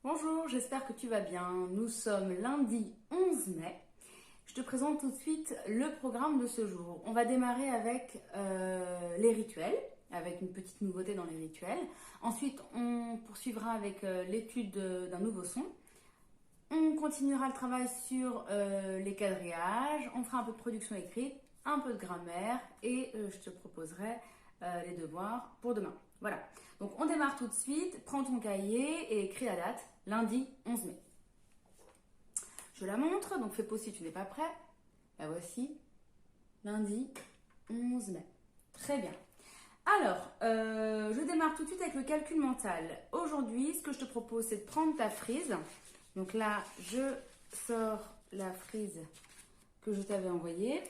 Bonjour, j'espère que tu vas bien. Nous sommes lundi 11 mai. Je te présente tout de suite le programme de ce jour. On va démarrer avec les rituels, avec une petite nouveauté dans les rituels. Ensuite, on poursuivra avec l'étude d'un nouveau son. On continuera le travail sur les quadrillages. On fera un peu de production écrite, un peu de grammaire et je te proposerai les devoirs pour demain. Voilà, donc on démarre tout de suite. Prends ton cahier et écris la date, lundi 11 mai. Je la montre, donc fais pause si tu n'es pas prêt. La voici, lundi 11 mai. Très bien. Alors, je démarre tout de suite avec le calcul mental. Aujourd'hui, ce que je te propose, c'est de prendre ta frise. Donc là, je sors la frise que je t'avais envoyée.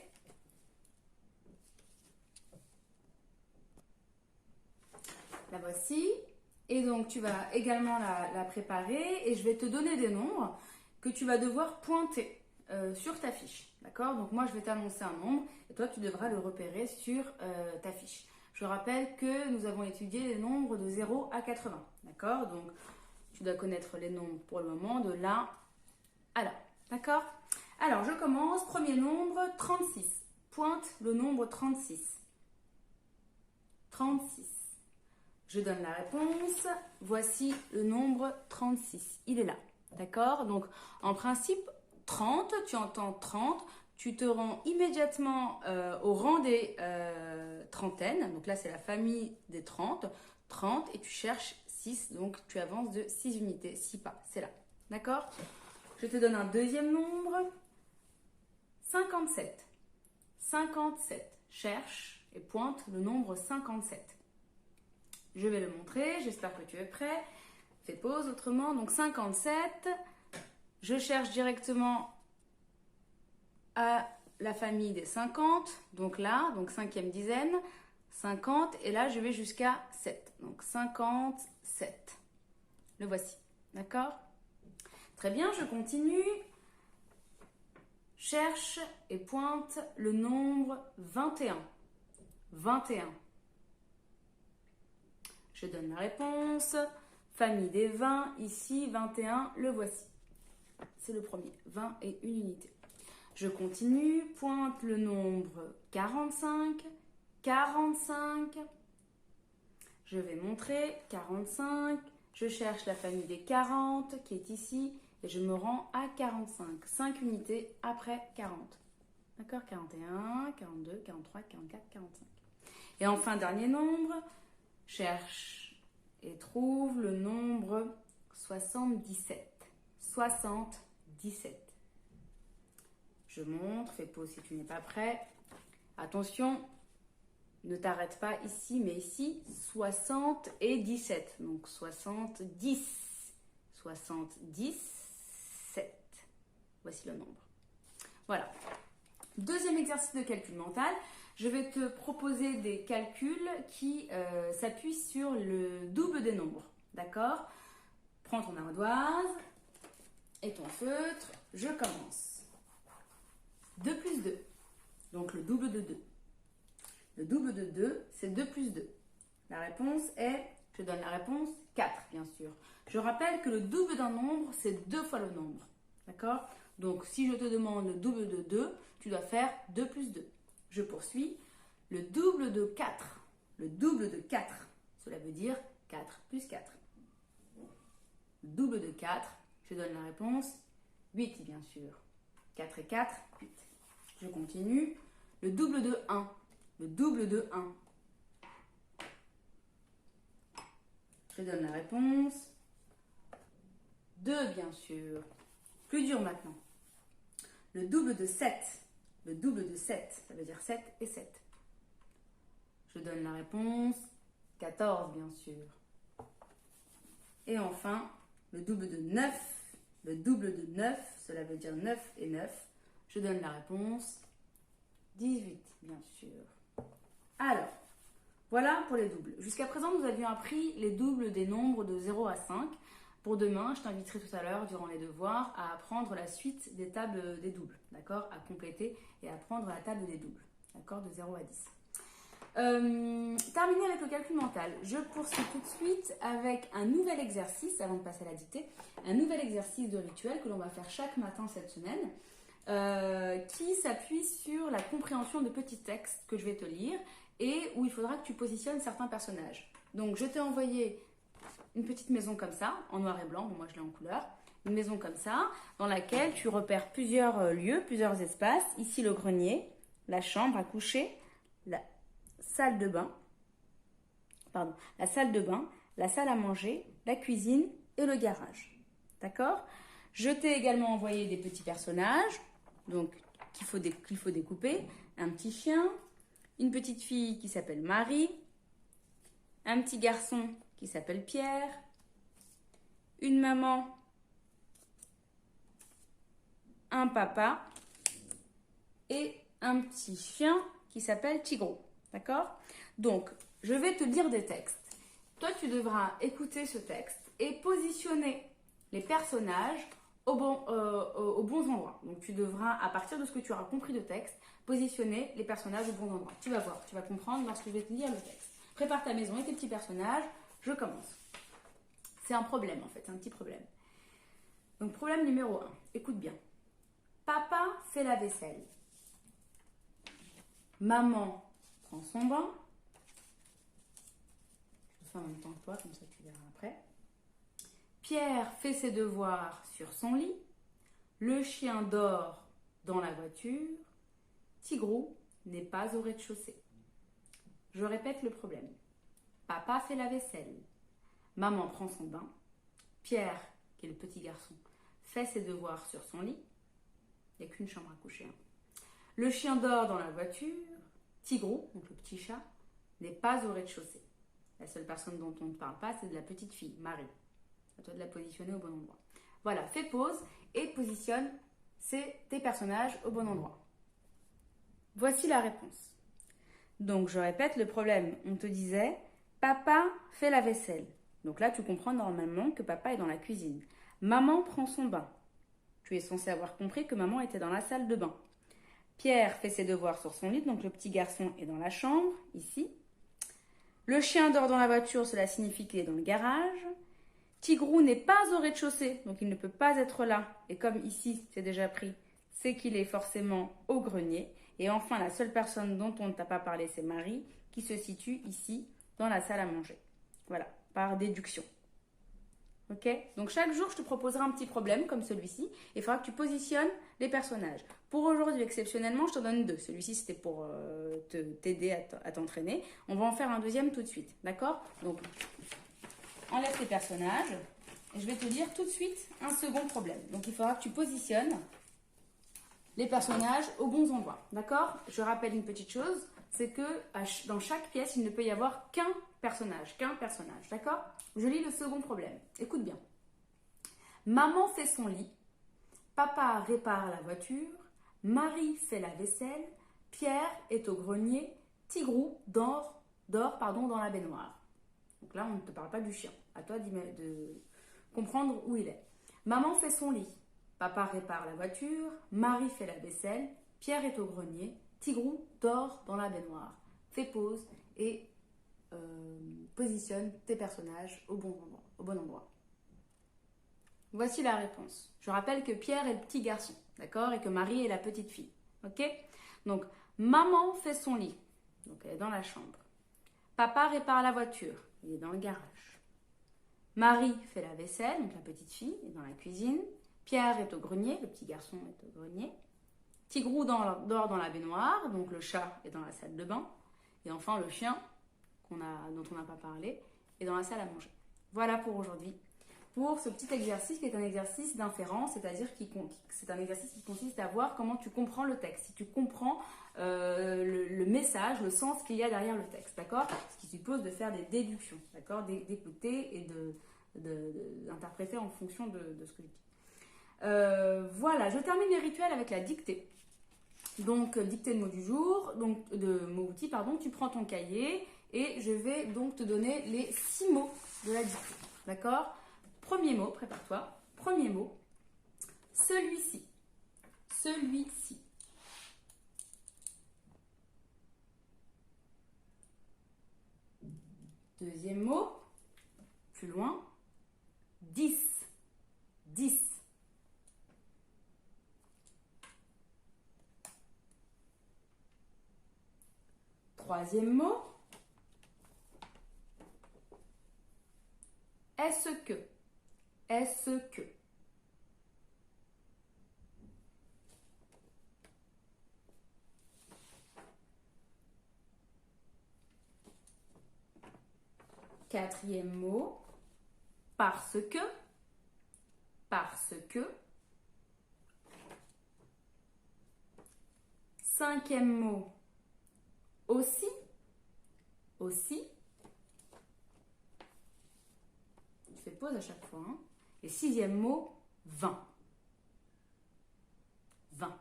La voici. Et donc, tu vas également la préparer et je vais te donner des nombres que tu vas devoir pointer sur ta fiche. D'accord? Donc, moi, je vais t'annoncer un nombre et toi, tu devras le repérer sur ta fiche. Je rappelle que nous avons étudié les nombres de 0 à 80. D'accord? Donc, tu dois connaître les nombres pour le moment de là à là. D'accord? Alors, je commence. Premier nombre, 36. Pointe le nombre 36. 36. Je donne la réponse. Voici le nombre 36. Il est là. D'accord? Donc, en principe, 30, tu entends 30, tu te rends immédiatement au rang des trentaines. Donc là, c'est la famille des 30. 30 et tu cherches 6. Donc, tu avances de 6 unités, 6 pas. C'est là. D'accord? Je te donne un deuxième nombre. 57. 57. Cherche et pointe le nombre 57. Je vais le montrer, j'espère que tu es prêt. Fais pause autrement. Donc 57, je cherche directement à la famille des 50. Donc là, donc cinquième dizaine, 50. Et là, je vais jusqu'à 7. Donc 57. Le voici. D'accord? Très bien, je continue. Cherche et pointe le nombre 21. 21. Je donne la réponse. Famille des 20, ici 21, le voici. C'est le premier, 20 et une unité. Je continue, pointe le nombre 45, 45. Je vais montrer 45. Je cherche la famille des 40 qui est ici et je me rends à 45. 5 unités après 40. D'accord? 41, 42, 43, 44, 45. Et enfin, dernier nombre. Cherche et trouve le nombre 77. 77. Je montre, fais pause si tu n'es pas prêt. Attention, ne t'arrête pas ici, mais ici, 60 et 17. Donc 70. 77. Voici le nombre. Voilà. Deuxième exercice de calcul mental. Je vais te proposer des calculs qui s'appuient sur le double des nombres. D'accord? Prends ton ardoise et ton feutre. Je commence. 2 plus 2. Donc le double de 2. Le double de 2, c'est 2 plus 2. La réponse est, je donne la réponse, 4 bien sûr. Je rappelle que le double d'un nombre, c'est 2 fois le nombre. D'accord? Donc si je te demande le double de 2, tu dois faire 2 plus 2. Je poursuis. Le double de 4. Le double de 4. Cela veut dire 4 plus 4. Le double de 4. Je donne la réponse. 8 bien sûr. 4 et 4, 8. Je continue. Le double de 1. Le double de 1. Je donne la réponse. 2 bien sûr. Plus dur maintenant. Le double de 7. Le double de 7, ça veut dire 7 et 7. Je donne la réponse, 14 bien sûr. Et enfin, le double de 9. Le double de 9, cela veut dire 9 et 9. Je donne la réponse, 18 bien sûr. Alors, voilà pour les doubles. Jusqu'à présent, nous avions appris les doubles des nombres de 0 à 5. Pour demain, je t'inviterai tout à l'heure, durant les devoirs, à apprendre la suite des tables des doubles, d'accord? À compléter et à apprendre la table des doubles, d'accord? De 0 à 10. Terminé avec le calcul mental, je poursuis tout de suite avec un nouvel exercice, avant de passer à la dictée, un nouvel exercice de rituel que l'on va faire chaque matin cette semaine, qui s'appuie sur la compréhension de petits textes que je vais te lire et où il faudra que tu positionnes certains personnages. Donc je t'ai envoyé une petite maison comme ça, en noir et blanc, bon, moi je l'ai en couleur, une maison comme ça, dans laquelle tu repères plusieurs lieux, plusieurs espaces. Ici le grenier, la chambre à coucher, la salle de bain, la salle à manger, la cuisine et le garage. D'accord? Je t'ai également envoyé des petits personnages, donc qu'il faut découper. Un petit chien, une petite fille qui s'appelle Marie, un petit garçon qui s'appelle Pierre, une maman, un papa et un petit chien qui s'appelle Tigrou. D'accord? Donc, je vais te lire des textes. Toi, tu devras écouter ce texte et positionner les personnages aux bons endroits. Donc, tu devras, à partir de ce que tu auras compris de texte, positionner les personnages aux bons endroits. Tu vas voir, tu vas comprendre lorsque je vais te lire le texte. Prépare ta maison et tes petits personnages. Je commence. C'est un problème, en fait, un petit problème. Donc, problème numéro 1. Écoute bien. Papa fait la vaisselle. Maman prend son bain. Je le fais en même temps que toi, comme ça tu verras après. Pierre fait ses devoirs sur son lit. Le chien dort dans la voiture. Tigrou n'est pas au rez-de-chaussée. Je répète le problème. Papa fait la vaisselle. Maman prend son bain. Pierre, qui est le petit garçon, fait ses devoirs sur son lit. Il n'y a qu'une chambre à coucher. Le chien dort dans la voiture. Tigrou, donc le petit chat, n'est pas au rez-de-chaussée. La seule personne dont on ne parle pas, c'est de la petite fille, Marie. À toi de la positionner au bon endroit. Voilà, fais pause et positionne tes personnages au bon endroit. Voici la réponse. Donc, je répète le problème. On te disait, papa fait la vaisselle. Donc là, tu comprends normalement que papa est dans la cuisine. Maman prend son bain. Tu es censé avoir compris que maman était dans la salle de bain. Pierre fait ses devoirs sur son lit, donc le petit garçon est dans la chambre, ici. Le chien dort dans la voiture, cela signifie qu'il est dans le garage. Tigrou n'est pas au rez-de-chaussée, donc il ne peut pas être là. Et comme ici, c'est déjà pris, c'est qu'il est forcément au grenier. Et enfin, la seule personne dont on ne t'a pas parlé, c'est Marie, qui se situe ici, dans la salle à manger. Voilà, par déduction. Ok? Donc chaque jour, je te proposerai un petit problème comme celui-ci. Il faudra que tu positionnes les personnages. Pour aujourd'hui, exceptionnellement, je te donne 2. Celui-ci, c'était pour t'aider à t'entraîner. On va en faire un deuxième tout de suite. D'accord? Donc, enlève tes personnages. Et je vais te lire tout de suite un second problème. Donc, il faudra que tu positionnes les personnages aux bons endroits. D'accord? Je rappelle une petite chose. C'est que dans chaque pièce, il ne peut y avoir qu'un personnage. D'accord? Je lis le second problème. Écoute bien. Maman fait son lit. Papa répare la voiture. Marie fait la vaisselle. Pierre est au grenier. Tigrou dort dans la baignoire. Donc là, on ne te parle pas du chien. À toi de comprendre où il est. Maman fait son lit. Papa répare la voiture. Marie fait la vaisselle. Pierre est au grenier. Tigrou dort dans la baignoire. Fais pause et positionne tes personnages au bon endroit. Voici la réponse. Je rappelle que Pierre est le petit garçon, d'accord, et que Marie est la petite fille. Ok? Donc, maman fait son lit. Donc, elle est dans la chambre. Papa répare la voiture. Il est dans le garage. Marie fait la vaisselle, donc la petite fille est dans la cuisine. Pierre est au grenier, le petit garçon est au grenier. Tigrou dort dans la baignoire, donc le chat est dans la salle de bain. Et enfin, le chien, dont on n'a pas parlé, est dans la salle à manger. Voilà pour aujourd'hui. Pour ce petit exercice qui est un exercice d'inférence, c'est-à-dire c'est un exercice qui consiste à voir comment tu comprends le texte, si tu comprends le message, le sens qu'il y a derrière le texte, d'accord? Ce qui suppose de faire des déductions, d'accord? D'écouter et d'interpréter en fonction de ce que je dis. Voilà, je termine les rituels avec la dictée. Donc, dictée de mots du jour, donc de mots-outils, pardon. Tu prends ton cahier et je vais donc te donner les 6 mots de la dictée, d'accord? Premier mot, prépare-toi. Premier mot, celui-ci. Celui-ci. Deuxième mot, plus loin, 10. 10. Troisième mot, est-ce que? Est-ce que? Quatrième mot, parce que, parce que. Cinquième mot, aussi, aussi. Tu fais pause à chaque fois. Hein. Et sixième mot, 20. 20.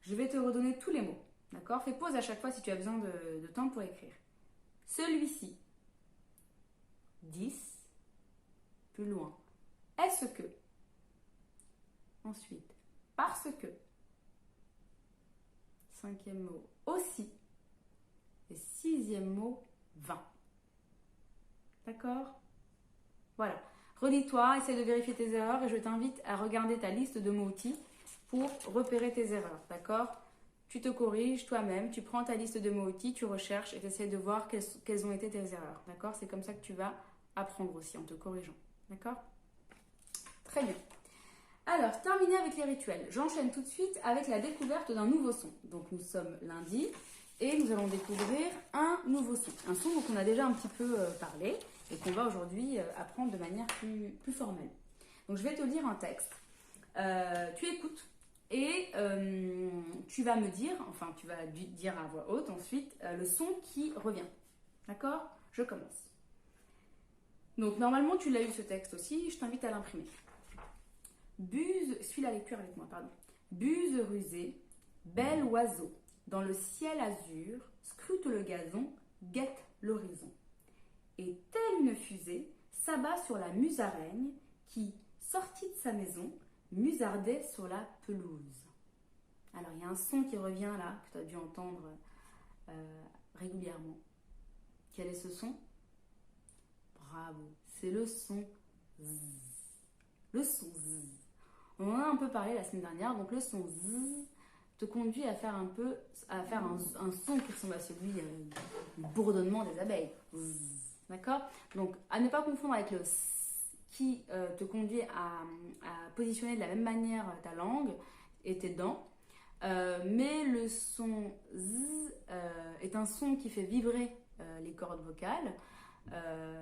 Je vais te redonner tous les mots. D'accord? Fais pause à chaque fois si tu as besoin de temps pour écrire. Celui-ci. 10. Plus loin. Est-ce que? Ensuite, parce que. Cinquième mot, aussi. Et sixième mot, 20. D'accord? Voilà. Relis-toi, essaie de vérifier tes erreurs et je t'invite à regarder ta liste de mots-outils pour repérer tes erreurs. D'accord? Tu te corriges toi-même, tu prends ta liste de mots-outils, tu recherches et tu essaies de voir quelles ont été tes erreurs. D'accord? C'est comme ça que tu vas apprendre aussi en te corrigeant. D'accord? Très bien. Alors, terminé avec les rituels, j'enchaîne tout de suite avec la découverte d'un nouveau son. Donc, nous sommes lundi et nous allons découvrir un nouveau son. Un son dont on a déjà un petit peu parlé et qu'on va aujourd'hui apprendre de manière plus formelle. Donc, je vais te lire un texte. Tu écoutes et tu vas me dire, enfin, tu vas dire à voix haute ensuite le son qui revient. D'accord? Je commence. Donc, normalement, tu l'as eu ce texte aussi, je t'invite à l'imprimer. Buse, suis la lecture avec moi, pardon. Buse rusée, bel oiseau, dans le ciel azur, scrute le gazon, guette l'horizon. Et telle une fusée, s'abat sur la musaraigne qui, sortie de sa maison, musardait sur la pelouse. Alors, il y a un son qui revient là, que tu as dû entendre régulièrement. Quel est ce son? Bravo, c'est le son Z. Le son Z. On en a un peu parlé la semaine dernière, donc le son Z te conduit à faire un son qui ressemble à celui du bourdonnement des abeilles. D'accord? Donc, à ne pas confondre avec le S qui te conduit à positionner de la même manière ta langue et tes dents. Mais le son Z est un son qui fait vibrer les cordes vocales.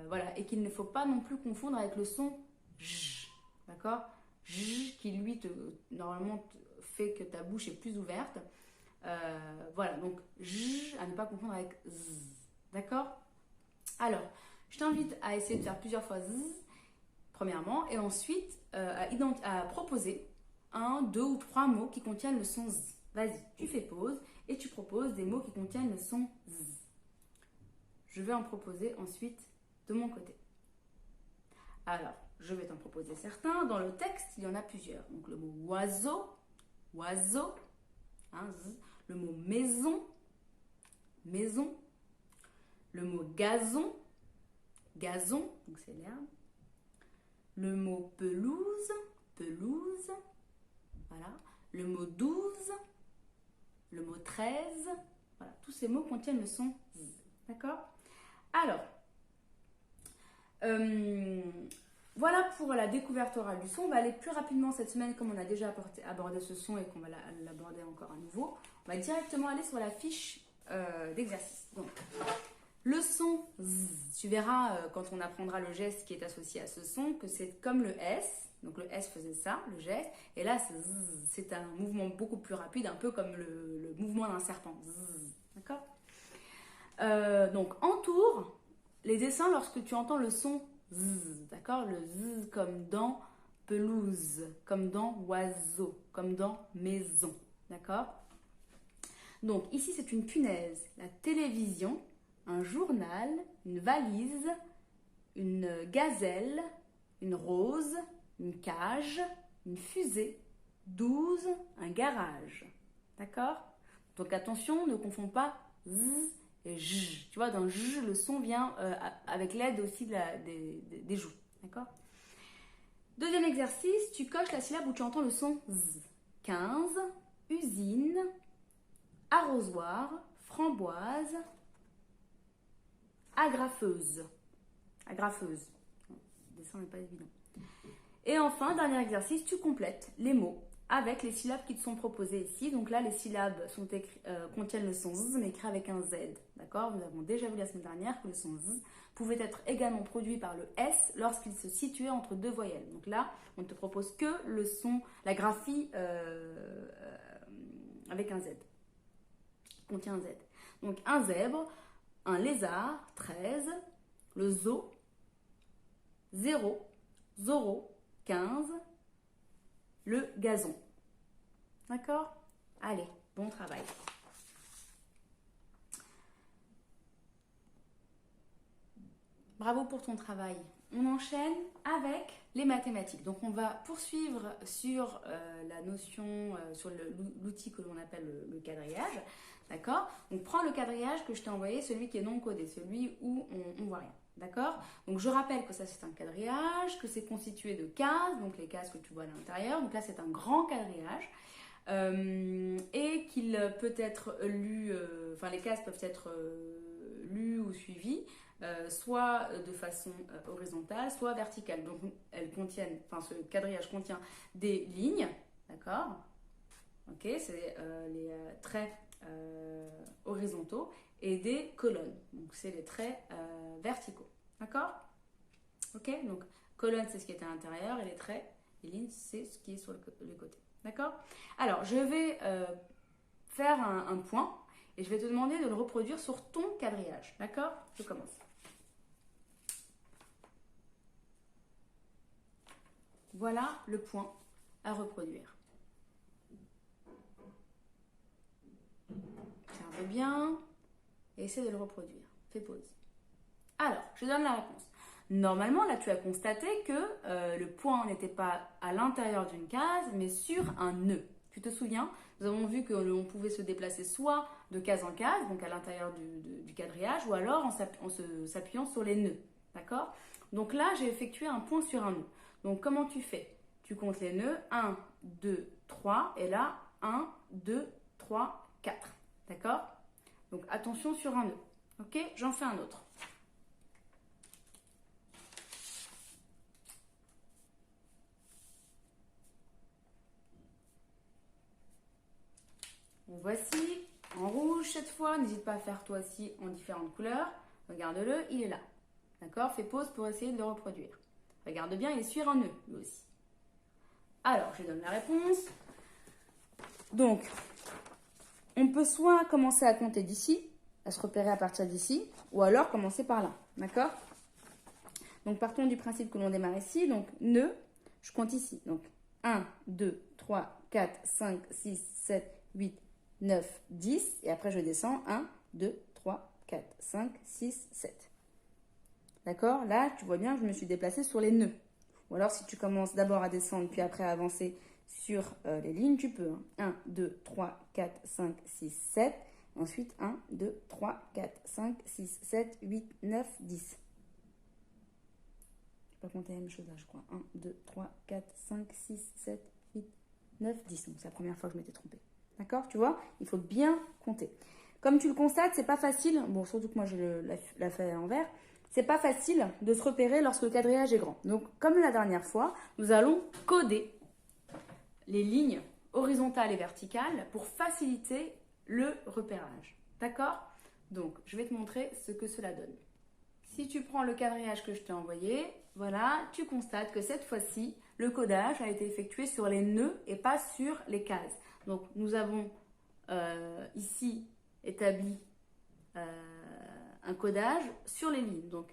Voilà, et qu'il ne faut pas non plus confondre avec le son J. D'accord? J qui lui normalement fait que ta bouche est plus ouverte. Voilà, donc J à ne pas confondre avec Z. D'accord? Alors, je t'invite à essayer de faire plusieurs fois Z, premièrement, et ensuite à proposer 1, 2 ou 3 mots qui contiennent le son Z. Vas-y, tu fais pause et tu proposes des mots qui contiennent le son Z. Je vais en proposer ensuite de mon côté. Alors, je vais t'en proposer certains. Dans le texte, il y en a plusieurs. Donc, le mot oiseau, oiseau. Hein, le mot maison, maison. Le mot gazon, gazon, donc c'est l'herbe. Le mot pelouse, pelouse. Voilà. Le mot 12, le mot 13. Voilà. Tous ces mots contiennent le son Z. D'accord? Alors, voilà pour la découverte orale du son. On va aller plus rapidement cette semaine, comme on a déjà abordé ce son et qu'on va l'aborder encore à nouveau. On va directement aller sur la fiche d'exercice. Donc, le son Z, tu verras quand on apprendra le geste qui est associé à ce son que c'est comme le S. Donc le S faisait ça, le geste. Et là, c'est un mouvement beaucoup plus rapide, un peu comme le mouvement d'un serpent. D'accord? Donc, entoure les dessins lorsque tu entends le son Z, d'accord? Le Z comme dans pelouse, comme dans oiseau, comme dans maison, d'accord? Donc, ici, c'est une punaise, la télévision, un journal, une valise, une gazelle, une rose, une cage, une fusée, 12, un garage, d'accord? Donc, attention, ne confonds pas Z et j. Tu vois, dans j, le son vient avec l'aide aussi des joues. D'accord? Deuxième exercice, tu coches la syllabe où tu entends le son z. 15, usine, arrosoir, framboise, agrafeuse. Agrafeuse. Le dessin n'est pas évident. Et enfin, dernier exercice, tu complètes les mots avec les syllabes qui te sont proposées ici. Donc là, les syllabes contiennent le son z, mais écrit avec un z. D'accord? Nous avons déjà vu la semaine dernière que le son z pouvait être également produit par le s lorsqu'il se situait entre deux voyelles. Donc là, on ne te propose que le son, la graphie avec un z, qui contient un z. Donc un zèbre, un lézard, 13, le zoo, 0, Zoro, 15, le gazon. D'accord? Allez, bon travail. Bravo pour ton travail. On enchaîne avec les mathématiques. Donc on va poursuivre sur la notion, sur l'outil que l'on appelle le quadrillage. D'accord? Donc prends le quadrillage que je t'ai envoyé, celui qui est non codé, celui où on ne voit rien. D'accord? Donc je rappelle que ça c'est un quadrillage, que c'est constitué de cases, donc les cases que tu vois à l'intérieur. Donc là c'est un grand quadrillage et qu'il peut être lu, les cases peuvent être lues ou suivies, soit de façon horizontale, soit verticale. Donc ce quadrillage contient des lignes, d'accord? Ok, c'est les traits horizontaux et des colonnes. Donc c'est les traits verticaux. D'accord? Ok, donc colonne c'est ce qui est à l'intérieur et les traits, les lignes c'est ce qui est sur le côté. D'accord? Alors je vais faire un point et je vais te demander de le reproduire sur ton quadrillage. D'accord? Je commence. Voilà le point à reproduire. Observe bien et essaie de le reproduire. Fais pause. Alors, je donne la réponse. Normalement, là, tu as constaté que le point n'était pas à l'intérieur d'une case, mais sur un nœud. Tu te souviens? Nous avons vu que l'on pouvait se déplacer soit de case en case, donc à l'intérieur du quadrillage, ou alors en s'appuyant sur les nœuds. D'accord? Donc là, j'ai effectué un point sur un nœud. Donc, comment tu fais? Tu comptes les nœuds, 1, 2, 3, et là, 1, 2, 3, 4. D'accord? Donc, attention sur un nœud. Ok? J'en fais un autre. Donc, voici, en rouge cette fois. N'hésite pas à faire toi aussi en différentes couleurs. Regarde-le, il est là. D'accord? Fais pause pour essayer de le reproduire. Regarde bien, il est sur un nœud, lui aussi. Alors, je donne la réponse. Donc, on peut soit commencer à compter d'ici, à se repérer à partir d'ici, ou alors commencer par là. D'accord? Donc, partons du principe que l'on démarre ici. Donc, nœud, je compte ici. Donc, 1, 2, 3, 4, 5, 6, 7, 8, 9, 10. Et après, je descends. 1, 2, 3, 4, 5, 6, 7. D'accord? Là, tu vois bien, je me suis déplacée sur les nœuds. Ou alors, si tu commences d'abord à descendre, puis après à avancer sur les lignes, tu peux. 1, 2, 3, 4, 5, 6, 7. Ensuite, 1, 2, 3, 4, 5, 6, 7, 8, 9, 10. Je ne vais pas compter la même chose là, je crois. 1, 2, 3, 4, 5, 6, 7, 8, 9, 10. Donc, c'est la première fois que je m'étais trompée. D'accord? Tu vois? Il faut bien compter. Comme tu le constates, c'est pas facile. Bon, surtout que moi, je l'ai fait à l'envers. C'est pas facile de se repérer lorsque le quadrillage est grand. Donc, comme la dernière fois, nous allons coder les lignes horizontales et verticales pour faciliter le repérage. D'accord? Donc, je vais te montrer ce que cela donne. Si tu prends le quadrillage que je t'ai envoyé, voilà, tu constates que cette fois-ci, le codage a été effectué sur les nœuds et pas sur les cases. Donc, nous avons ici établi un codage sur les lignes. Donc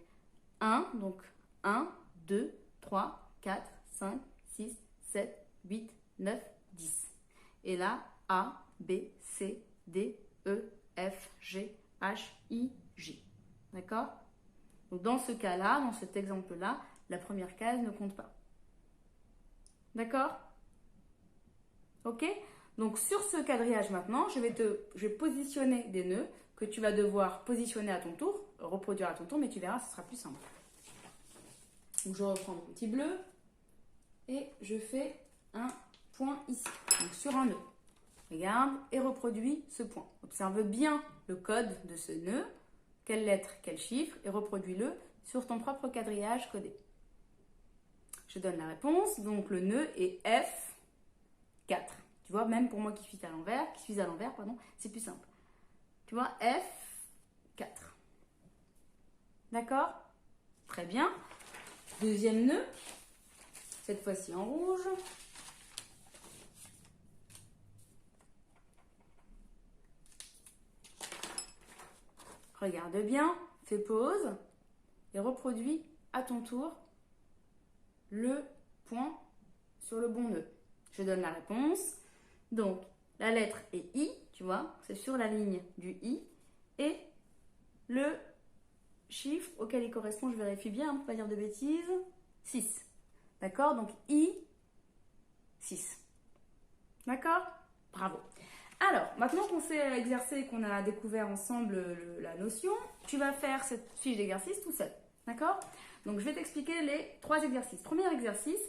1, 2, 3, 4, 5, 6, 7, 8, 9, 10. Et là, A, B, C, D, E, F, G, H, I, J. D'accord? Donc dans ce cas-là, dans cet exemple-là, la première case ne compte pas. D'accord? Ok? Donc sur ce quadrillage maintenant, je vais positionner des nœuds que tu vas devoir positionner à ton tour, reproduire à ton tour, mais tu verras, ce sera plus simple. Donc je reprends mon petit bleu et je fais un point ici, donc sur un nœud. Regarde et reproduis ce point. Observe bien le code de ce nœud, quelle lettre, quel chiffre, et reproduis-le sur ton propre quadrillage codé. Je donne la réponse, donc le nœud est F4. Tu vois, même pour moi qui suis à l'envers, c'est plus simple. Tu vois, F4. D'accord? Très bien. Deuxième nœud, cette fois-ci en rouge. Regarde bien, fais pause et reproduis à ton tour le point sur le bon nœud. Je donne la réponse. Donc, la lettre est I, tu vois, c'est sur la ligne du I. Et le chiffre auquel il correspond, je vérifie bien, pour ne pas dire de bêtises, 6. D'accord? Donc, I, 6. D'accord? Bravo. Alors, maintenant qu'on s'est exercé et qu'on a découvert ensemble la notion, tu vas faire cette fiche d'exercice tout seul. D'accord? Donc, je vais t'expliquer les 3 exercices. Premier exercice,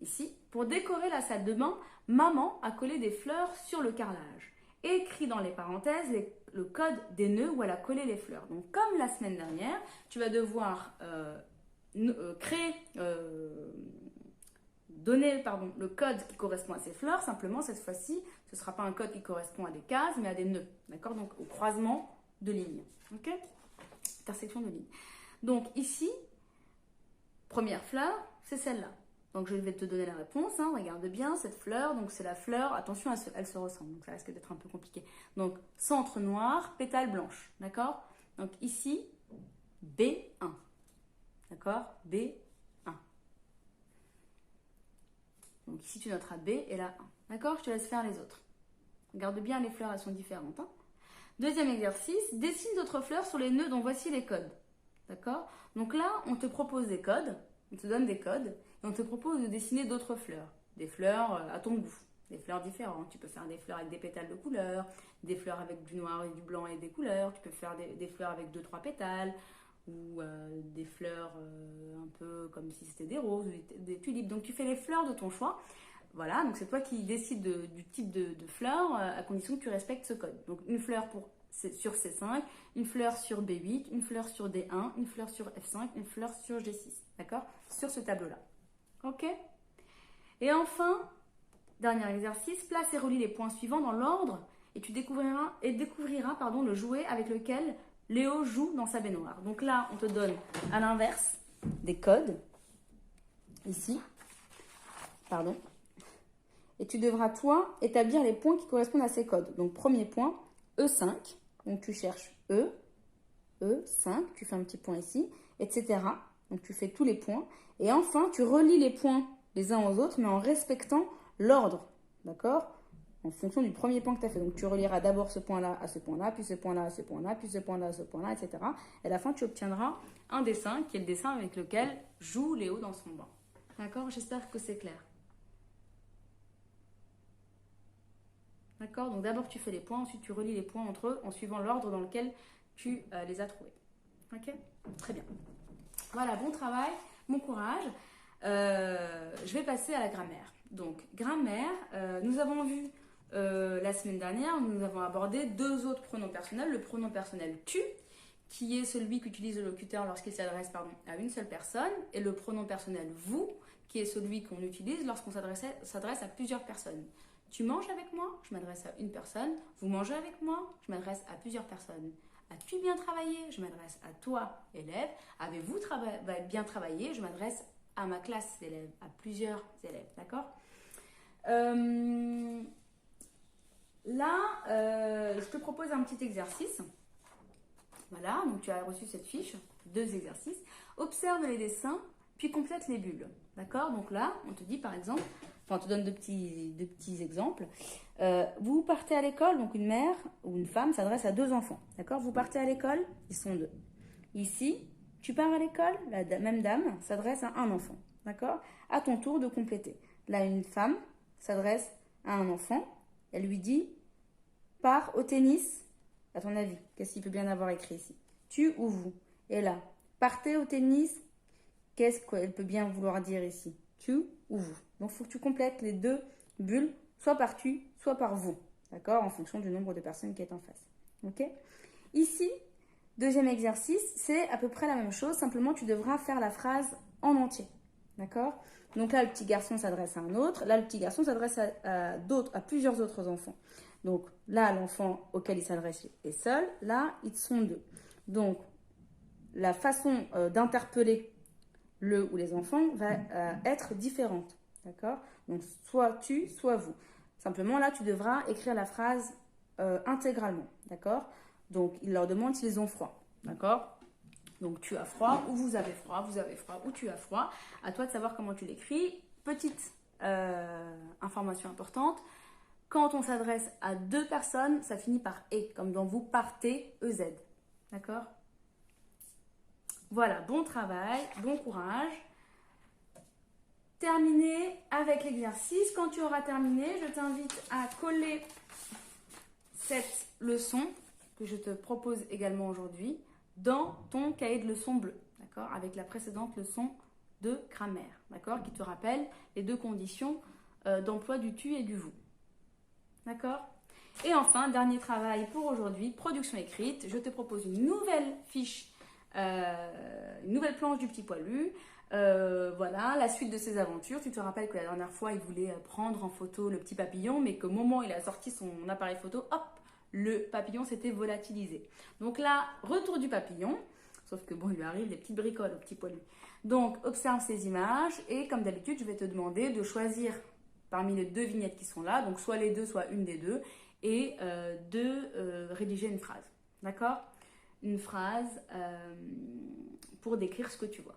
ici, pour décorer la salle de bain, maman a collé des fleurs sur le carrelage. Écris dans les parenthèses le code des nœuds où elle a collé les fleurs. Donc, comme la semaine dernière, tu vas devoir donner le code qui correspond à ces fleurs. Simplement, cette fois-ci, ce ne sera pas un code qui correspond à des cases, mais à des nœuds. D'accord? Donc, au croisement de lignes. Ok? Intersection de lignes. Donc, ici, première fleur, c'est celle-là. Donc, je vais te donner la réponse. Hein. Regarde bien cette fleur. Donc, c'est la fleur. Attention, elle se ressemble. Donc, ça risque d'être un peu compliqué. Donc, centre noir, pétale blanche. D'accord? Donc, ici, B1. D'accord? B1. Donc, ici, tu noteras B et là 1. D'accord? Je te laisse faire les autres. Regarde bien, les fleurs, elles sont différentes. Hein. Deuxième exercice, dessine d'autres fleurs sur les nœuds dont voici les codes. D'accord? Donc là, on te propose des codes. On te donne des codes et on te propose de dessiner d'autres fleurs. Des fleurs à ton goût. Des fleurs différentes. Tu peux faire des fleurs avec des pétales de couleurs, des fleurs avec du noir et du blanc et des couleurs. Tu peux faire des fleurs avec 2-3 pétales ou des fleurs un peu comme si c'était des roses ou des tulipes. Donc tu fais les fleurs de ton choix. Voilà, donc c'est toi qui décides du type de fleurs à condition que tu respectes ce code. Donc une fleur sur C5, une fleur sur B8, une fleur sur D1, une fleur sur F5, une fleur sur G6. D'accord? Sur ce tableau-là. Ok? Et enfin, dernier exercice, place et relie les points suivants dans l'ordre et tu découvriras le jouet avec lequel Léo joue dans sa baignoire. Donc là, on te donne à l'inverse des codes. Ici. Pardon. Et tu devras, toi, établir les points qui correspondent à ces codes. Donc, premier point, E5. Donc, tu cherches E, E5. Tu fais un petit point ici, etc. Donc, tu fais tous les points. Et enfin, tu relis les points les uns aux autres, mais en respectant l'ordre. D'accord? En fonction du premier point que tu as fait. Donc, tu relieras d'abord ce point-là à ce point-là, puis ce point-là à ce point-là, puis ce point-là à ce point-là, etc. Et à la fin, tu obtiendras un dessin qui est le dessin avec lequel joue Léo dans son bain. D'accord? J'espère que c'est clair. D'accord? Donc d'abord tu fais les points, ensuite tu relis les points entre eux en suivant l'ordre dans lequel tu les as trouvés. Ok? Très bien. Voilà, bon travail, bon courage. Je vais passer à la grammaire. Donc grammaire, nous avons vu la semaine dernière, nous avons abordé 2 autres pronoms personnels. Le pronom personnel tu, qui est celui qu'utilise le locuteur lorsqu'il s'adresse à une seule personne, et le pronom personnel vous, qui est celui qu'on utilise lorsqu'on s'adresse à plusieurs personnes. Tu manges avec moi? Je m'adresse à une personne. Vous mangez avec moi? Je m'adresse à plusieurs personnes. As-tu bien travaillé? Je m'adresse à toi, élève. Avez-vous bien travaillé? Je m'adresse à ma classe d'élèves, à plusieurs élèves. D'accord? Là, je te propose un petit exercice. Voilà, donc tu as reçu cette fiche, 2 exercices. Observe les dessins, puis complète les bulles. D'accord? Donc là, on te dit par exemple, on te donne 2 petits exemples. Vous partez à l'école, donc une mère ou une femme s'adresse à 2 enfants. D'accord? Vous partez à l'école, ils sont 2. Ici, tu pars à l'école, la même dame s'adresse à un enfant. D'accord? À ton tour de compléter. Là, une femme s'adresse à un enfant Elle lui dit, pars au tennis. À ton avis, qu'est-ce qu'il peut bien avoir écrit ici? Tu ou vous? Et là, partez au tennis. Qu'est-ce qu'elle peut bien vouloir dire ici? Tu ou vous? Donc, il faut que tu complètes les deux bulles, soit par tu, soit par vous. D'accord? En fonction du nombre de personnes qui est en face. Ok? Ici, deuxième exercice, c'est à peu près la même chose, simplement tu devras faire la phrase en entier. D'accord? Donc là, le petit garçon s'adresse à un autre. Là, le petit garçon s'adresse à plusieurs autres enfants. Donc là, l'enfant auquel il s'adresse est seul. Là, ils sont deux. Donc, la façon d'interpeller le ou les enfants va être différente. D'accord? Donc, soit tu, soit vous. Simplement, là, tu devras écrire la phrase intégralement. D'accord? Donc, il leur demande s'ils ont froid. D'accord? Donc, tu as froid ou vous avez froid ou tu as froid. À toi de savoir comment tu l'écris. Petite information importante. Quand on s'adresse à deux personnes, ça finit par « et », comme dans « vous partez », EZ. D'accord? Voilà, bon travail, bon courage. Terminé avec l'exercice. Quand tu auras terminé, je t'invite à coller cette leçon que je te propose également aujourd'hui dans ton cahier de leçons bleu, d'accord, avec la précédente leçon de grammaire, d'accord, qui te rappelle les deux conditions d'emploi du tu et du vous, d'accord. Et enfin, dernier travail pour aujourd'hui, production écrite. Je te propose une nouvelle fiche, une nouvelle planche du petit poilu. Voilà, la suite de ses aventures. Tu te rappelles que la dernière fois, il voulait prendre en photo le petit papillon, mais qu'au moment où il a sorti son appareil photo, hop, le papillon s'était volatilisé. Donc là, retour du papillon, sauf que bon, il lui arrive des petites bricoles au petit poilu. Donc, observe ces images et comme d'habitude, je vais te demander de choisir parmi les deux vignettes qui sont là, donc soit les deux, soit une des deux, et de rédiger une phrase. D'accord? Une phrase pour décrire ce que tu vois.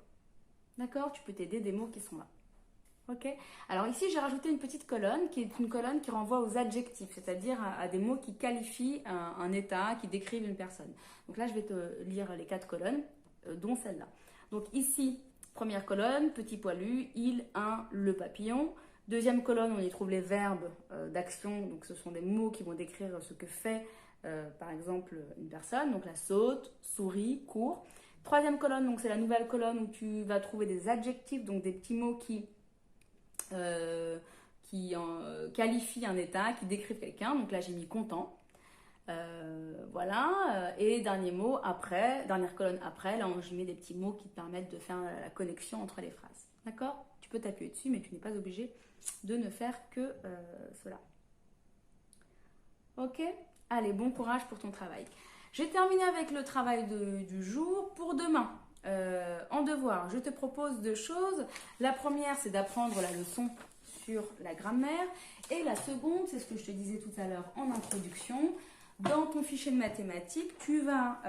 D'accord? Tu peux t'aider des mots qui sont là. Ok? Alors ici, j'ai rajouté une petite colonne qui est une colonne qui renvoie aux adjectifs, c'est-à-dire à des mots qui qualifient un état, qui décrivent une personne. Donc là, je vais te lire les 4 colonnes, dont celle-là. Donc ici, première colonne, petit poilu, il, un, le papillon. Deuxième colonne, on y trouve les verbes d'action, donc ce sont des mots qui vont décrire ce que fait, par exemple, une personne. Donc la saute, sourit, court. Troisième colonne, donc c'est la nouvelle colonne où tu vas trouver des adjectifs, donc des petits mots qui qualifient un état, qui décrivent quelqu'un. Donc là, j'ai mis content. Voilà. Et dernier mot après, dernière colonne après, là, j'ai mis des petits mots qui te permettent de faire la connexion entre les phrases. D'accord? Tu peux t'appuyer dessus, mais tu n'es pas obligé de ne faire que cela. Ok? Allez, bon courage pour ton travail. J'ai terminé avec le travail du jour. Pour demain, en devoir, je te propose 2 choses. La première, c'est d'apprendre la leçon sur la grammaire. Et la seconde, c'est ce que je te disais tout à l'heure en introduction. Dans ton fichier de mathématiques, tu vas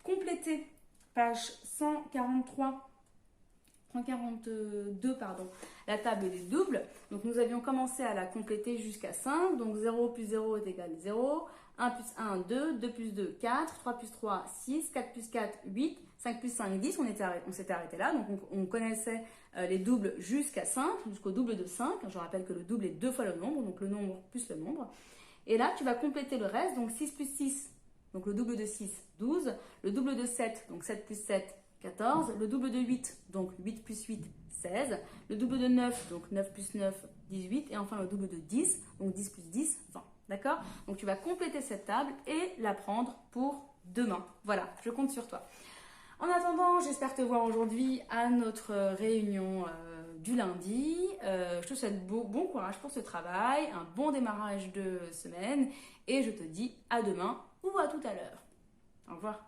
compléter page 142, pardon, la table des doubles. Donc nous avions commencé à la compléter jusqu'à 5. Donc 0 plus 0 est égal à 0. 1 plus 1, 2. 2 plus 2, 4. 3 plus 3, 6. 4 plus 4, 8. 5 plus 5, 10. On s'était arrêté là. Donc on connaissait les doubles jusqu'à 5, jusqu'au double de 5. Je rappelle que le double est 2 fois le nombre. Donc le nombre plus le nombre. Et là, tu vas compléter le reste. Donc 6 plus 6, donc le double de 6, 12. Le double de 7, donc 7 plus 7, 14, le double de 8, donc 8 plus 8, 16, le double de 9, donc 9 plus 9, 18, et enfin le double de 10, donc 10 plus 10, 20. D'accord? Donc tu vas compléter cette table et la prendre pour demain. Voilà, je compte sur toi. En attendant, j'espère te voir aujourd'hui à notre réunion du lundi. Je te souhaite bon courage pour ce travail, un bon démarrage de semaine, et je te dis à demain ou à tout à l'heure. Au revoir.